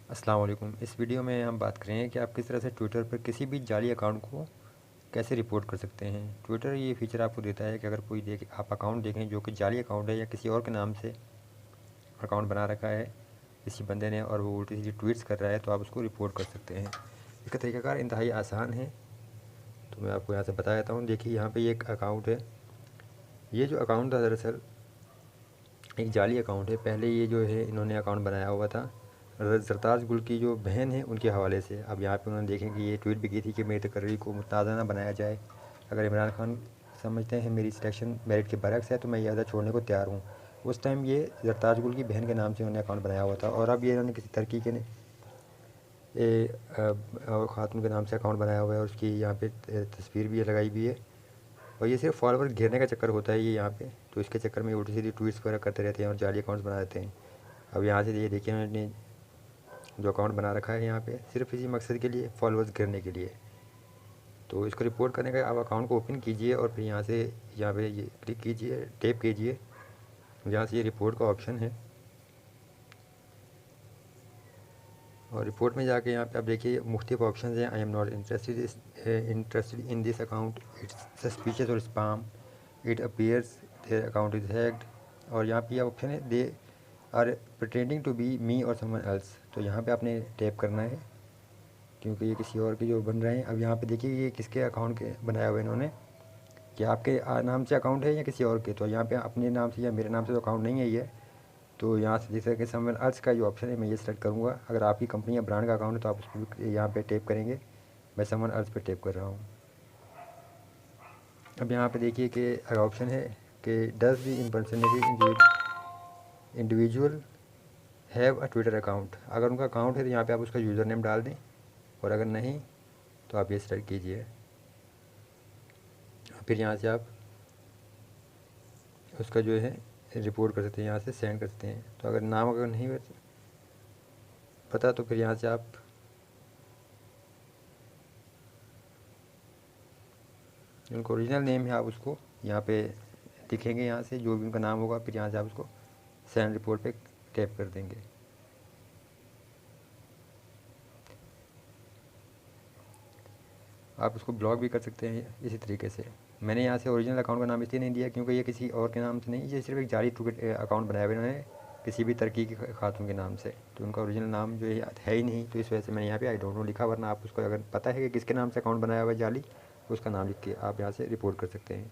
अस्सलाम वालेकुम। इस वीडियो में हम बात करेंगे कि आप किस तरह से ट्विटर पर किसी भी जाली अकाउंट को कैसे रिपोर्ट कर सकते हैं। ट्विटर ये फीचर आपको देता है कि अगर कोई आप अकाउंट देखें जो कि जाली अकाउंट है या किसी और के नाम से अकाउंट बना रखा है किसी बंदे ने और वो उल्टी सीधी ट्वीट्स कर रहा है तो आप उसको रिपोर्ट कर सकते हैं। इसका तरीकाकार इंतहाई आसान है, तो मैं आपको यहाँ से बता देता हूँ। देखिए यहाँ पर ये एक अकाउंट है। ये जो अकाउंट था दरअसल एक जाली अकाउंट है। पहले ये जो है इन्होंने अकाउंट बनाया हुआ था सरताज गुल की जो बहन है उनके हवाले से। अब यहाँ पे उन्होंने देखें कि ये ट्वीट भी की थी कि मेरी तकर्री को मुताज़ा बनाया जाए। अगर इमरान खान समझते हैं मेरी सिलेक्शन मेरिट के बरक्स है तो मैं ये अहदा छोड़ने को तैयार हूँ। उस टाइम ये सरताज गुल की बहन के नाम से उन्होंने अकाउंट बनाया हुआ था और अब ये इन्होंने किसी तरक्की के खातून के नाम से अकाउंट बनाया हुआ है और उसकी यहाँ पे तस्वीर भी लगाई हुई है। और ये सिर्फ फॉलोवर घेरने का चक्कर होता है ये यहाँ पे, तो इसके चक्कर में उल्टी सीधी ट्वीट्स वगैरह करते रहते हैं और जाली अकाउंट्स बना देते हैं। अब यहाँ से ये देखिए मैंने जो अकाउंट बना रखा है यहाँ पे सिर्फ इसी मकसद के लिए, फॉलोअर्स गिरने के लिए। तो इसको रिपोर्ट करने का आप अकाउंट को ओपन कीजिए और फिर यहाँ पे ये क्लिक कीजिए, टैप कीजिए। यहाँ से ये रिपोर्ट का ऑप्शन है और रिपोर्ट में जाके यहाँ पे आप देखिए मुख्तलिफ ऑप्शन हैं। I am not interested in this account, it's suspicious और spam, it appears their account is hacked. और यहाँ पे ऑप्शन है they are pretending to be me और समवन एल्स। तो यहाँ पे आपने टैप करना है क्योंकि ये किसी और के जो बन रहे हैं। अब यहाँ पे देखिए ये किसके अकाउंट के बनाया हुआ है इन्होंने, कि आपके नाम से अकाउंट है या किसी और के। तो यहाँ पे अपने नाम से या मेरे नाम से तो अकाउंट नहीं है ये। तो यहाँ से जैसे कि समवन एल्स का जो ऑप्शन है मैं ये सेलेक्ट करूँगा। अगर आपकी कंपनी या ब्रांड का अकाउंट है तो आप उस पर यहाँ पे टैप करेंगे। मैं समवन एल्स पे टैप कर रहा हूँ। अब यहाँ पे देखिए कि ऑप्शन है कि does the impersonated individual have a Twitter account. अगर उनका अकाउंट है तो यहाँ पे आप उसका यूज़र नेम डाल दें और अगर नहीं तो आप ये सेलेक्ट कीजिए। फिर यहाँ से आप उसका जो है रिपोर्ट कर सकते हैं, यहाँ से सेंड कर सकते हैं। तो अगर नाम अगर नहीं पता तो फिर यहाँ से आप उनको ओरिजिनल नेम है आप उसको यहाँ पे लिखेंगे, यहाँ से जो भी उनका नाम होगा फिर यहाँ से आप उसको सेंड रिपोर्ट पे टैप कर देंगे। आप उसको ब्लॉक भी कर सकते हैं इसी तरीके से। मैंने यहाँ से ओरिजिनल अकाउंट का नाम इसलिए नहीं दिया क्योंकि ये किसी और के नाम से नहीं, ये सिर्फ एक जाली अकाउंट बनाया हुआ है किसी भी तरक्की की खातून के नाम से। तो उनका ओरिजिनल नाम जो है ही नहीं, तो इस वजह से मैंने यहाँ पे आई डोंट नो लिखा। वरना आप उसको अगर पता है कि किसके नाम से अकाउंट बनाया हुआ है जाली, तो उसका नाम लिख के आप यहाँ से रिपोर्ट कर सकते हैं।